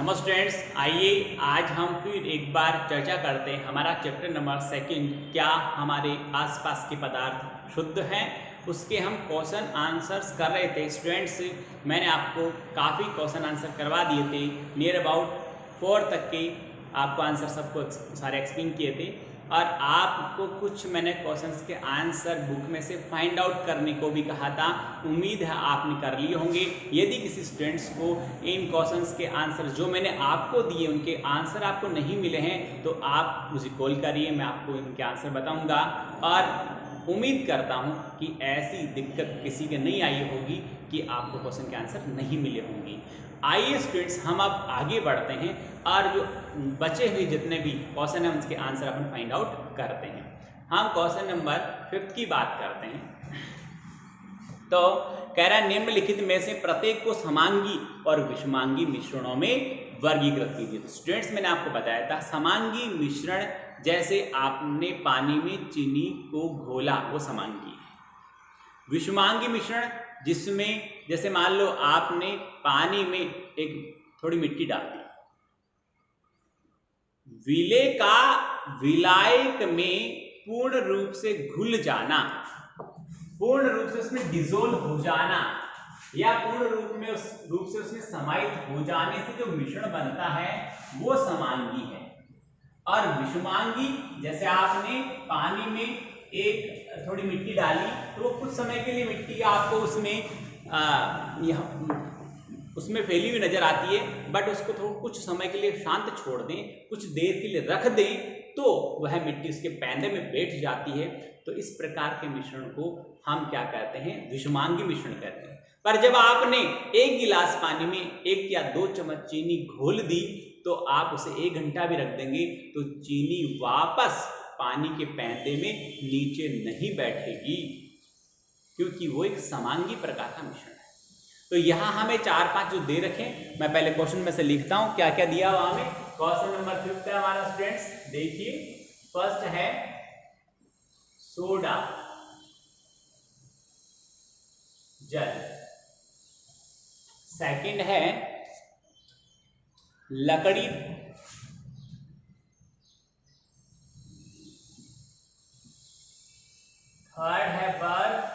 नमस्ते स्टूडेंट्स, आइए आज हम फिर एक बार चर्चा करते हैं हमारा चैप्टर नंबर सेकंड, क्या हमारे आसपास के पदार्थ शुद्ध हैं। उसके हम क्वेश्चन आंसर्स कर रहे थे स्टूडेंट्स। मैंने आपको काफ़ी क्वेश्चन आंसर करवा दिए थे, नियर अबाउट 4 तक के आपको आंसर सबको सारे एक्सप्लेन किए थे और आपको कुछ मैंने क्वेश्चंस के आंसर बुक में से फाइंड आउट करने को भी कहा था। उम्मीद है आपने कर लिए होंगे। यदि किसी स्टूडेंट्स को इन क्वेश्चंस के आंसर जो मैंने आपको दिए उनके आंसर आपको नहीं मिले हैं तो आप मुझे कॉल करिए, मैं आपको इनके आंसर बताऊंगा और उम्मीद करता हूं कि ऐसी दिक्कत किसी के नहीं आई होगी कि आपको क्वेश्चन के आंसर नहीं मिले होंगे। आइए स्टूडेंट्स, हम अब आगे बढ़ते हैं और जो बचे हुए जितने भी क्वेश्चन हैं उसके आंसर अपन फाइंड आउट करते हैं। हम क्वेश्चन नंबर 5 की बात करते हैं। तो कह रहा है निम्नलिखित में से प्रत्येक को समांगी और विषमांगी मिश्रणों में वर्गीकृत कीजिए। तो स्टूडेंट्स, मैंने आपको बताया था समांगी मिश्रण जैसे आपने पानी में चीनी को घोला वो समांगी है। विषमांगी मिश्रण जिसमें जैसे मान लो आपने पानी में एक थोड़ी मिट्टी डाल दी, विलेय का विलायक में पूर्ण रूप से घुल जाना, पूर्ण रूप से उसमें डिसोल्व हो जाना या पूर्ण रूप से उसमें समाहित हो जाने से जो मिश्रण बनता है वो समांगी है। और विषमांगी जैसे आपने पानी में एक थोड़ी मिट्टी डाली तो वो कुछ समय के लिए मिट्टी आपको उसमें फैली हुई नजर आती है, बट उसको थोड़ा कुछ समय के लिए शांत छोड़ दें, कुछ देर के लिए रख दें तो वह मिट्टी उसके पैंदे में बैठ जाती है। तो इस प्रकार के मिश्रण को हम क्या कहते हैं? विषमांगी मिश्रण कहते हैं। पर जब आपने एक गिलास पानी में 1 या 2 चम्मच चीनी घोल दी तो आप उसे 1 घंटा भी रख देंगे तो चीनी वापस पानी के पैंदे में नीचे नहीं बैठेगी, क्योंकि वो एक समांगी प्रकार का मिश्रण है। तो यहां हमें 4-5 जो दे रखे, मैं पहले क्वेश्चन में से लिखता हूं क्या क्या दिया हुआ हमें। क्वेश्चन नंबर 5 है हमारा स्टूडेंट्स, देखिए। फर्स्ट है सोडा जल, सेकंड है लकड़ी, थर्ड है बर्फ,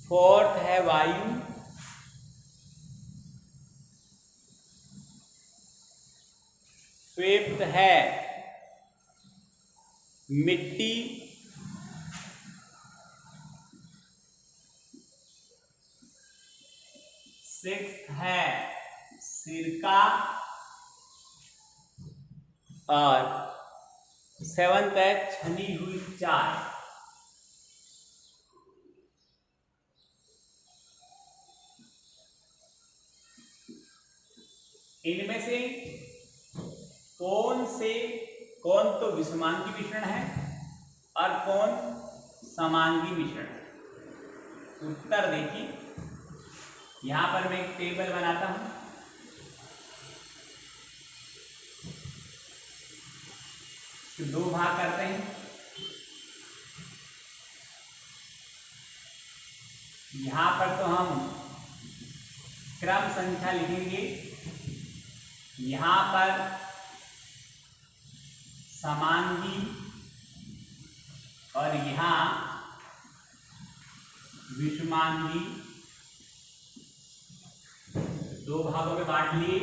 फोर्थ है वायु, फिफ्थ है मिट्टी, सिक्स्थ है सिरका और सेवंथ है छनी हुई चाय। इनमें से कौन तो विषमांगी मिश्रण है और कौन समांगी मिश्रण है? उत्तर देखिए, यहां पर मैं एक टेबल बनाता हूं। तो 2 भाग करते हैं। यहां पर तो हम क्रम संख्या लिखेंगे, यहां पर समांगी और यहां विषमांगी, 2 भागों में बांट लिए।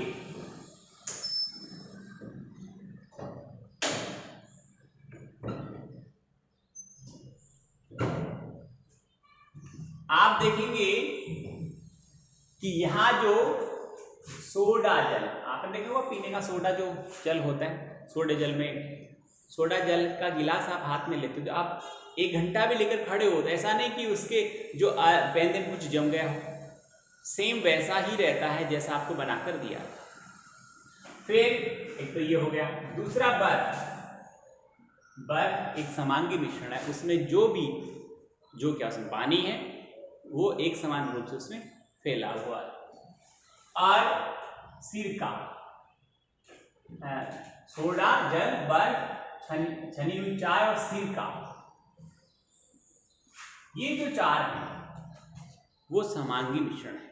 आप देखेंगे कि यहां जो सोडा जल, आपने देखा होगा पीने का सोडा जो जल होता है, सोडा जल का गिलास आप हाथ में लेते हो तो आप 1 घंटा भी लेकर खड़े हो तो ऐसा नहीं कि उसके जो पैंदे में कुछ जम गया हो, सेम वैसा ही रहता है जैसा आपको बनाकर दिया। फिर एक तो ये हो गया। दूसरा बर्फ एक समांगी मिश्रण है, उसमें जो क्या उसमें पानी है वो एक समान रूप से उसमें फैला हुआ है। और सिरका, सोडा जल बर्फ छनी हुई चाय और सिरका, ये जो 4 हैं वो समांगी मिश्रण है।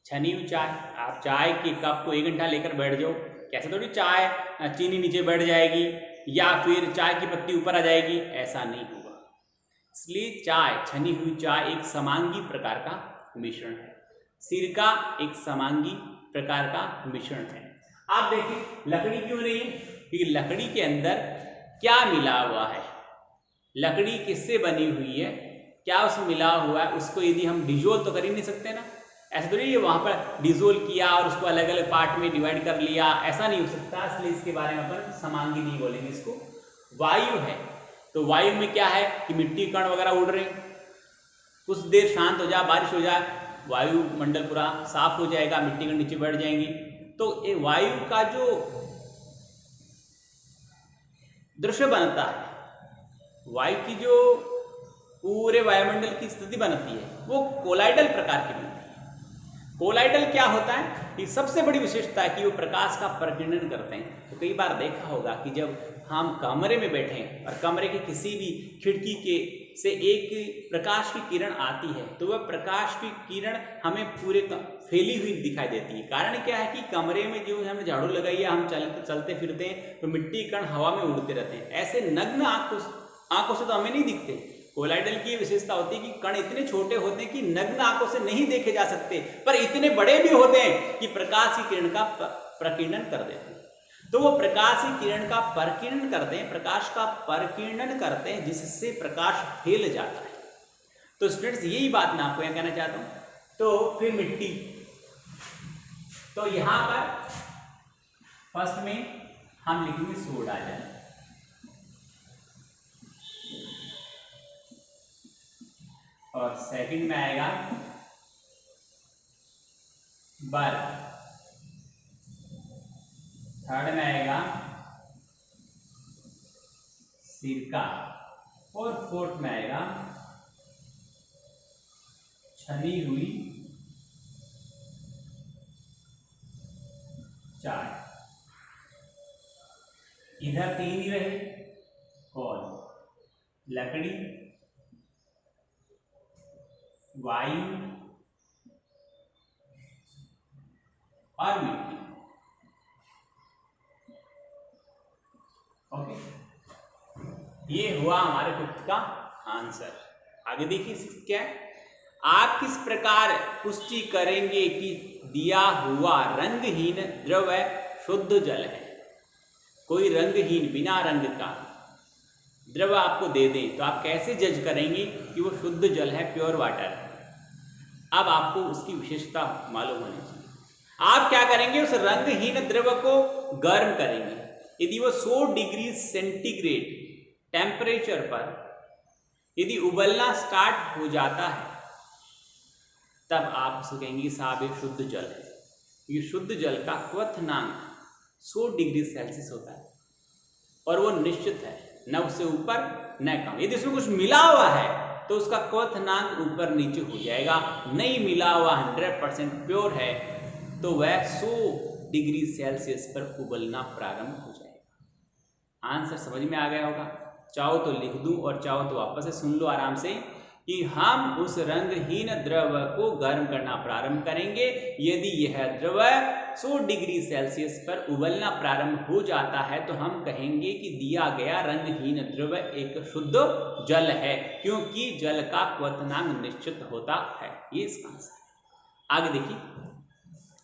छनी हुई चाय, आप चाय के कप को 1 घंटा लेकर बैठ जाओ, कैसे थोड़ी चाय चीनी नीचे बैठ जाएगी या फिर चाय की पत्ती ऊपर आ जाएगी, ऐसा नहीं होगा। इसलिए चाय, छनी हुई चाय एक समांगी प्रकार का मिश्रण है। सिरका एक समांगी प्रकार का मिश्रण है। आप देखिए लकड़ी क्यों नहीं है, क्योंकि लकड़ी के अंदर क्या मिला हुआ है, लकड़ी किससे बनी हुई है, क्या उसमें मिला हुआ है, उसको यदि हम डिजोल्व तो कर ही नहीं सकते ना। ऐसा तो नहीं है वहां पर डिजोल्व किया और उसको अलग अलग पार्ट में डिवाइड कर लिया, ऐसा नहीं हो सकता। इसलिए इसके बारे में अपन समांगी नहीं बोलेंगे, इसको वायु है। तो वायु में क्या है कि मिट्टी कण वगैरह उड़ रहे, कुछ देर शांत हो जाए, बारिश हो जाए, वायुमंडल पूरा साफ हो जाएगा, मिट्टी कण नीचे बैठ जाएंगी। तो ये वायु का जो दृश्य बनता है, वायु की जो पूरे वायुमंडल की स्थिति बनती है, वो कोलाइडल प्रकार की बनती है। कोलाइडल क्या होता है कि सबसे बड़ी विशेषता है कि वो प्रकाश का प्रकीर्णन करते हैं। तो कई बार देखा होगा कि जब हम कमरे में बैठे हैं और कमरे के किसी भी खिड़की के से एक प्रकाश की किरण आती है, तो वह प्रकाश की किरण हमें पूरे फैली हुई दिखाई देती है। कारण क्या है कि कमरे में जो हमने झाड़ू लगाई है, हम चलते फिरते हैं तो मिट्टी कण हवा में उड़ते रहते हैं, ऐसे नग्न आंखों से तो हमें नहीं दिखते। कोलाइडल की विशेषता होती है कि कण इतने छोटे होते हैं कि नग्न आंखों से नहीं देखे जा सकते, पर इतने बड़े भी होते हैं कि प्रकाश की किरण का प्रकीर्णन कर देते हैं। तो वो प्रकाश की किरण का प्रकीर्णन करते हैं, प्रकाश का प्रकीर्णन करते हैं, जिससे प्रकाश फैल जाता है। तो स्टूडेंट्स यही बात मैं आपको यहाँ कहना चाहता हूं। तो फिर मिट्टी, तो यहां पर फर्स्ट में हम लिखेंगे सोडा जल, और सेकंड में आएगा बर्फ, थर्ड में आएगा सिरका, और फोर्थ में आएगा छनी हुई चाय। इधर 3 ही रहे, कौन? लकड़ी, वायु और मिट्टी। ओके, ये हुआ हमारे कुछ का आंसर। आगे देखिए क्या है, आप किस प्रकार पुष्टि करेंगे कि दिया हुआ रंगहीन द्रव शुद्ध जल है? कोई रंगहीन बिना रंग का द्रव आपको दे दें तो आप कैसे जज करेंगे कि वो शुद्ध जल है, प्योर वाटर है? अब आपको उसकी विशेषता मालूम होनी चाहिए। आप क्या करेंगे, उस रंगहीन द्रव को गर्म करेंगे। यदि वो 100 डिग्री सेंटीग्रेड टेम्परेचर पर यदि उबलना स्टार्ट हो जाता है, तब आप उसे कहेंगे साहब ये शुद्ध जल है। ये शुद्ध जल का क्वथनांक 100 डिग्री सेल्सियस होता है और वो निश्चित है, न उससे ऊपर न कम। यदि उसमें कुछ मिला हुआ है तो उसका क्वथनांक ऊपर नीचे हो जाएगा। नहीं मिला हुआ 100% प्योर है तो वह 100 डिग्री सेल्सियस पर उबलना प्रारंभ हो जाएगा। आंसर समझ में आ गया होगा? चाहो तो लिख दूं और चाहो तो वापस से सुन लो आराम से कि हम उस रंगहीन द्रव को गर्म करना प्रारंभ करेंगे। यदि यह द्रव 100 डिग्री सेल्सियस पर उबलना प्रारंभ हो जाता है तो हम कहेंगे कि दिया गया रंगहीन द्रव एक शुद्ध जल है, क्योंकि जल का क्वथनांक निश्चित होता है। ये इसका आंसर है। आगे देखिए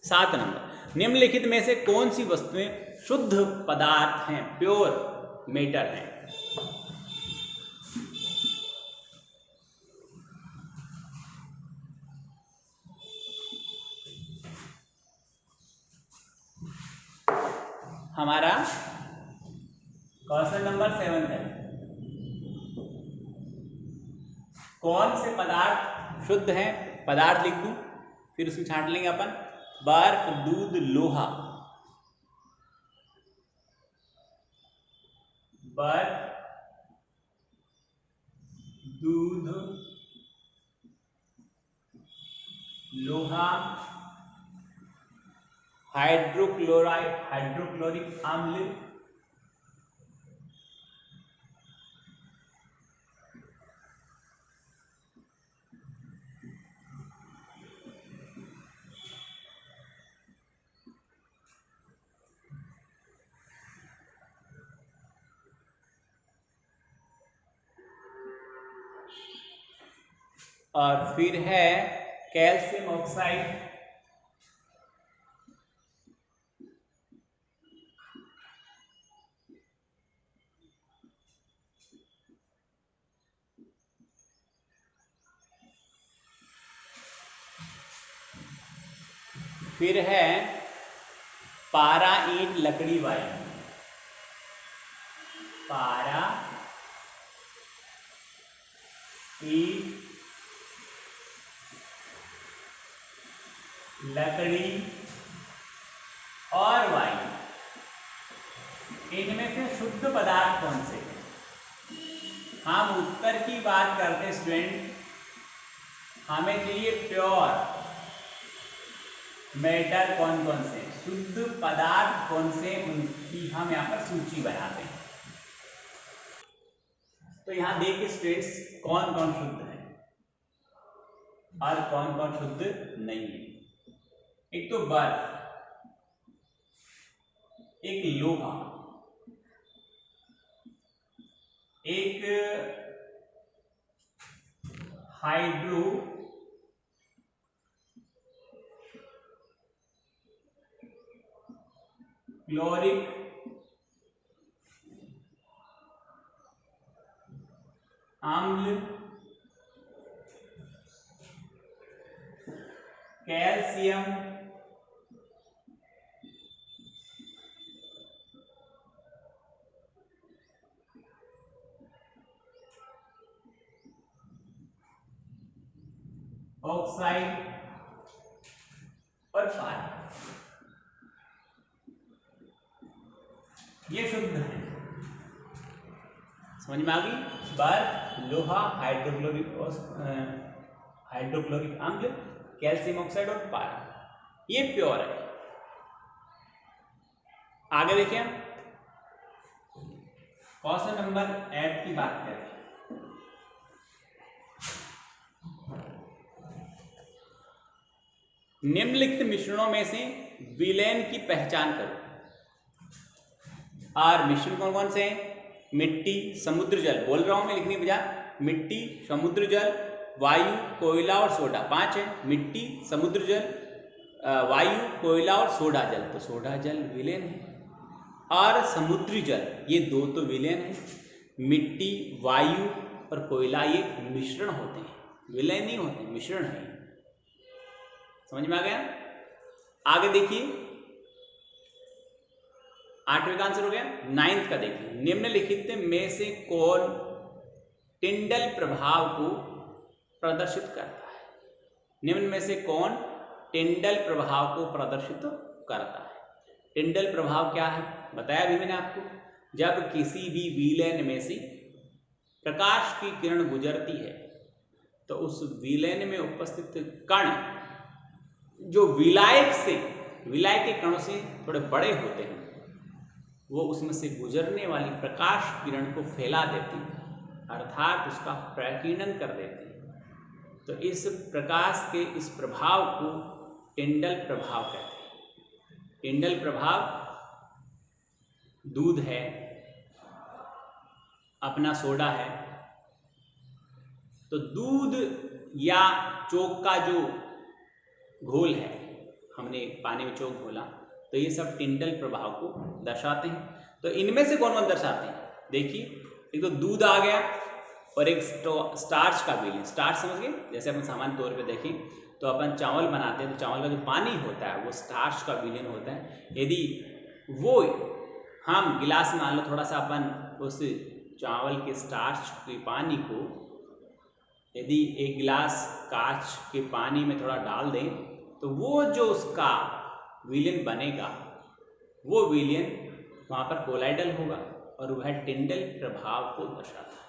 7 नंबर, निम्नलिखित में से कौन सी वस्तुएं शुद्ध पदार्थ हैं, प्योर मेटर हैं? हमारा क्वेश्चन नंबर 7 है, कौन से पदार्थ शुद्ध हैं? पदार्थ लिख दूं फिर उसमें छांट लेंगे अपन। बर्फ, दूध, लोहा। बर्फ, दूध, लोहा, हाइड्रोक्लोराइड, हाइड्रोक्लोरिक अम्ल, और फिर है कैल्शियम ऑक्साइड, फिर है पारा ईंट लकड़ी वायु, पारा ईंट लकड़ी और वायु, इनमें से शुद्ध पदार्थ कौन से हैं? हम उत्तर की बात करते स्टूडेंट, हमें चाहिए प्योर मेटल कौन कौन से, शुद्ध पदार्थ कौन से, उनकी हम यहाँ पर सूची बनाते हैं। तो यहाँ देखिए स्टूडेंट्स कौन कौन शुद्ध है और कौन कौन शुद्ध नहीं है। एक तो बर्फ, एक लोहा, एक हाइड्रो क्लोरिक अम्ल, कैल्शियम ऑक्साइड और पानी, ये शुद्ध है। समझ में आ गई? बर्फ, लोहा, हाइड्रोक्लोरिक अम्ल, कैल्शियम ऑक्साइड और पानी, ये प्योर है। आगे देखिए क्वेश्चन नंबर 8 की बात करें। निम्नलिखित मिश्रणों में से विलयन की पहचान करो। और मिश्रण कौन कौन से हैं? मिट्टी, समुद्र जल, बोल रहा हूं मैं लिखने की बजाय, मिट्टी, समुद्र जल, वायु, कोयला और सोडा, 5 है। मिट्टी, समुद्र जल, वायु, कोयला और सोडा जल, तो सोडा जल विलयन है। और समुद्री जल, ये 2 तो विलयन है। मिट्टी, वायु और कोयला ये मिश्रण होते हैं, विलय नहीं होते, मिश्रण है। समझ में आ गया? आगे देखिए 8वें का आंसर हो गया। 9th का देखिए, निम्नलिखित में से कौन टिंडल प्रभाव को प्रदर्शित करता है? निम्न में से कौन टिंडल प्रभाव को प्रदर्शित करता है? टिंडल प्रभाव क्या है बताया भी मैंने आपको। जब किसी भी विलयन में से प्रकाश की किरण गुजरती है तो उस विलयन में उपस्थित कण जो विलाय के कणों से थोड़े बड़े होते हैं, वो उसमें से गुजरने वाली प्रकाश किरण को फैला देती है, अर्थात उसका प्रकीर्णन कर देती है। तो इस प्रकाश के इस प्रभाव को टिंडल प्रभाव कहते हैं। टिंडल प्रभाव, दूध है, अपना सोडा है, तो दूध या चोक का जो घोल है, हमने पानी में चोक घोला, तो ये सब टिंडल प्रभाव को दर्शाते हैं। तो इनमें से कौन कौन दर्शाते हैं? देखिए, एक तो दूध आ गया और एक स्टार्च का विलयन। स्टार्च समझ गए? जैसे अपन सामान्य तौर पे देखें तो अपन चावल बनाते हैं, तो चावल का जो पानी होता है वो स्टार्च का विलयन होता है। यदि वो हम गिलास में मान लो थोड़ा सा अपन उस चावल के स्टार्च के पानी को यदि एक गिलास कांच के पानी में थोड़ा डाल दें, तो वो जो उसका विलयन बनेगा, वो विलयन वहाँ पर कोलाइडल होगा और वह टिंडल प्रभाव को दर्शाता है।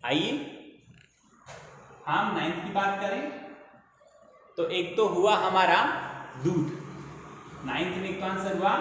आइए हम 9th की बात करें तो एक तो हुआ हमारा दूध, 9th में एक तो आंसर हुआ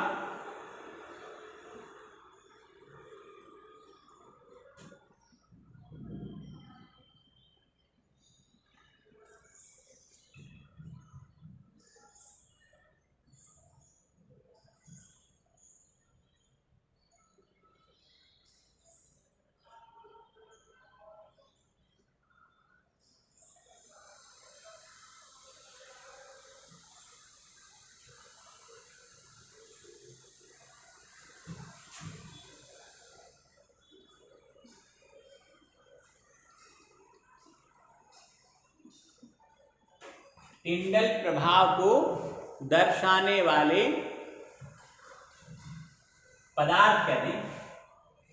टिंडल प्रभाव को दर्शाने वाले पदार्थ कहते हैं।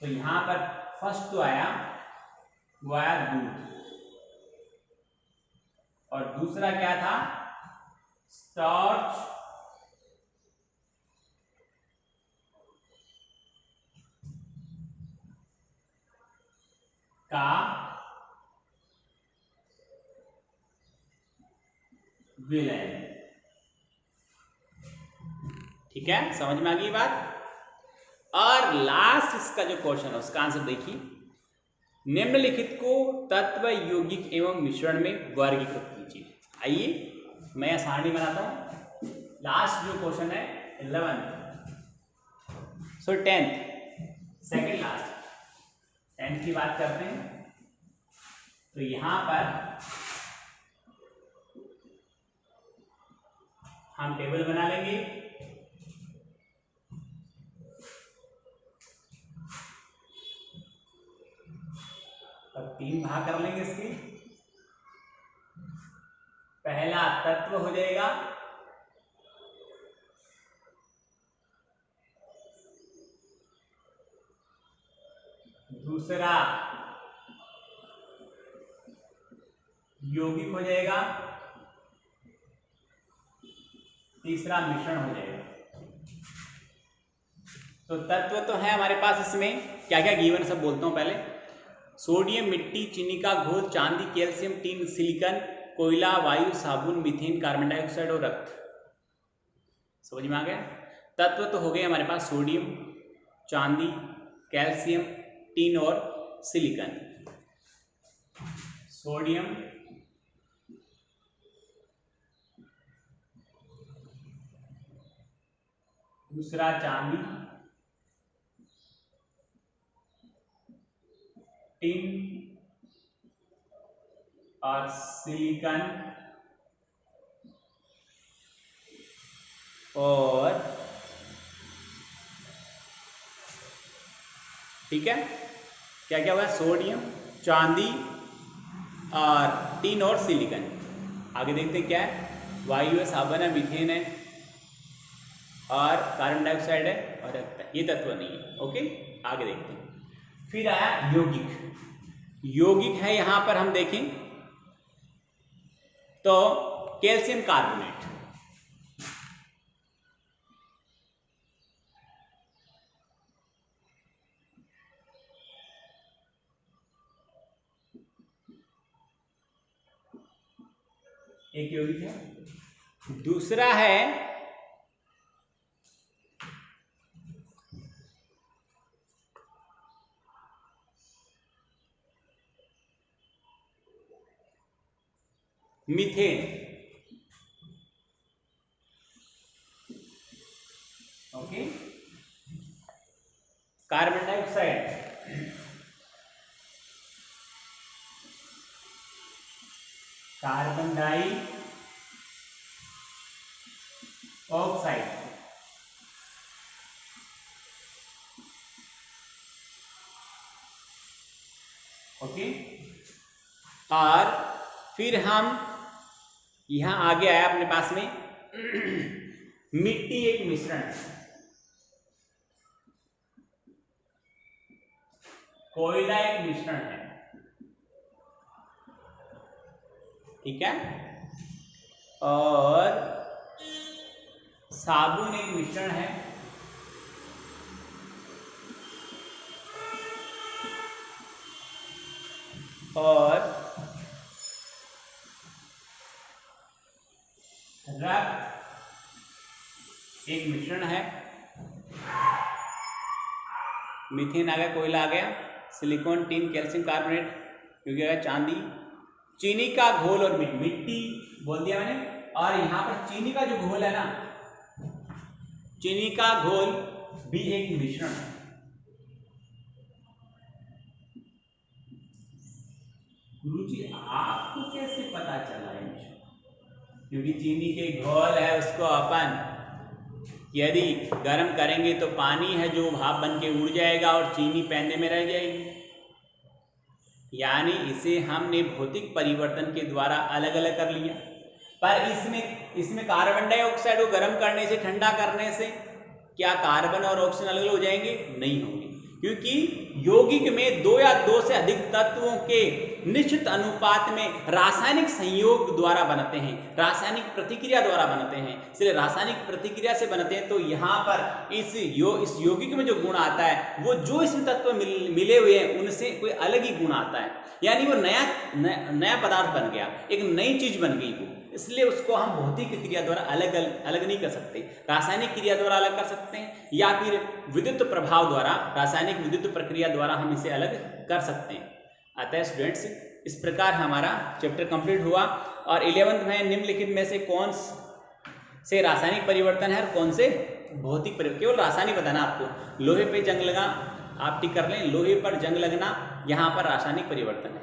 तो यहां पर फर्स्ट तो आया वो आया दूध, और दूसरा क्या था, स्टार्च का विलयन। ठीक है, समझ में आ गई बात। और लास्ट इसका जो क्वेश्चन है उसका आंसर देखिए, निम्नलिखित को तत्व, यौगिक एवं मिश्रण में वर्गीकृत कीजिए। आइए मैं यह सारणी बनाता हूं। लास्ट जो क्वेश्चन है 11th, सो 10th, सेकेंड लास्ट 10th की बात करते हैं। तो यहां पर हम टेबल बना लेंगे। अब 3 भाग कर लेंगे इसके। पहला तत्व हो जाएगा, दूसरा यौगिक हो जाएगा, तीसरा मिश्रण हो जाएगा। तो तत्व तो है हमारे पास, इसमें क्या क्या गिवन सब बोलता हूं पहले। सोडियम, मिट्टी, चीनी का घोल, चांदी, कैल्शियम, टीन, सिलिकॉन, कोयला, वायु, साबुन, मीथेन, कार्बन डाइऑक्साइड और रक्त। समझ में आ गया। तत्व तो हो गए हमारे पास सोडियम, चांदी, कैल्शियम, टीन और सिलिकॉन। सोडियम, दूसरा चांदी, टिन और सिलिकॉन, और ठीक है, क्या क्या हुआ, सोडियम, चांदी और टिन और सिलिकॉन। आगे देखते हैं क्या है, वायु है, साबुन है, मीथेन है और कार्बन डाइऑक्साइड है और रक्त है। ये तत्व नहीं है। ओके, आगे देखते हैं। फिर आया यौगिक। यौगिक है यहां पर हम देखें तो कैल्शियम कार्बोनेट, एक यौगिक है। दूसरा है methane. Okay, carbon dioxide, carbon dioxide, okay. और फिर हम यहां आगे आया अपने पास में मिट्टी एक मिश्रण है, कोयला एक मिश्रण है, ठीक है, और साबुन एक मिश्रण है, और रक्त एक मिश्रण है। मीथेन आ गया, कोयला आ गया, सिलिकॉन, टिन, कैल्शियम कार्बोनेट, क्योंकि आ गया चांदी, चीनी का घोल और मिट्टी बोल दिया मैंने। और यहां पर चीनी का जो घोल है ना, चीनी का घोल भी एक मिश्रण है। गुरुजी आपको कैसे पता चला है मिश्रण? क्योंकि चीनी के घोल है उसको अपन यदि गर्म करेंगे तो पानी है जो भाप बन के उड़ जाएगा और चीनी पैंदे में रह जाएगी। यानी इसे हमने भौतिक परिवर्तन के द्वारा अलग अलग कर लिया। पर इसमें कार्बन डाइऑक्साइड को गर्म करने से, ठंडा करने से क्या कार्बन और ऑक्सीजन अलग हो जाएंगे? नहीं होंगे, क्योंकि यौगिक में 2 या 2 से अधिक तत्वों के निश्चित अनुपात में रासायनिक संयोग द्वारा बनते हैं, रासायनिक प्रतिक्रिया द्वारा बनते हैं। इसलिए रासायनिक प्रतिक्रिया से बनते हैं, तो यहाँ पर इस यौगिक में जो गुण आता है वो जो इसमें तत्व मिले हुए हैं उनसे कोई अलग ही गुण आता है, यानी वो नया पदार्थ बन गया, एक नई चीज बन गई वो। इसलिए उसको हम भौतिक क्रिया द्वारा अलग नहीं कर सकते, रासायनिक क्रिया द्वारा अलग कर सकते हैं, या फिर विद्युत प्रभाव द्वारा, रासायनिक विद्युत प्रक्रिया द्वारा हम इसे अलग कर सकते हैं। अतः स्टूडेंट्स, इस प्रकार हमारा चैप्टर कंप्लीट हुआ। और 11th में निम्नलिखित में से कौन से रासायनिक परिवर्तन है और कौन से भौतिक परिवर्तन, केवल रासायनिक बताना आपको। लोहे पे जंग लगा, आप टिक कर लें, लोहे पर जंग लगना यहाँ पर रासायनिक परिवर्तन है।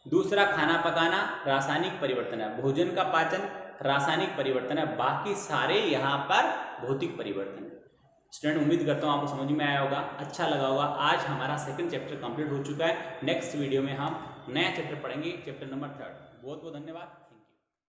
दूसरा, खाना पकाना रासायनिक परिवर्तन है। भोजन का पाचन रासायनिक परिवर्तन है। बाकी सारे यहाँ पर भौतिक परिवर्तन है। स्टूडेंट, उम्मीद करता हूँ आपको समझ में आया होगा, अच्छा लगा होगा। आज हमारा सेकंड चैप्टर कंप्लीट हो चुका है। नेक्स्ट वीडियो में हम नया चैप्टर पढ़ेंगे, चैप्टर नंबर 3। बहुत बहुत धन्यवाद।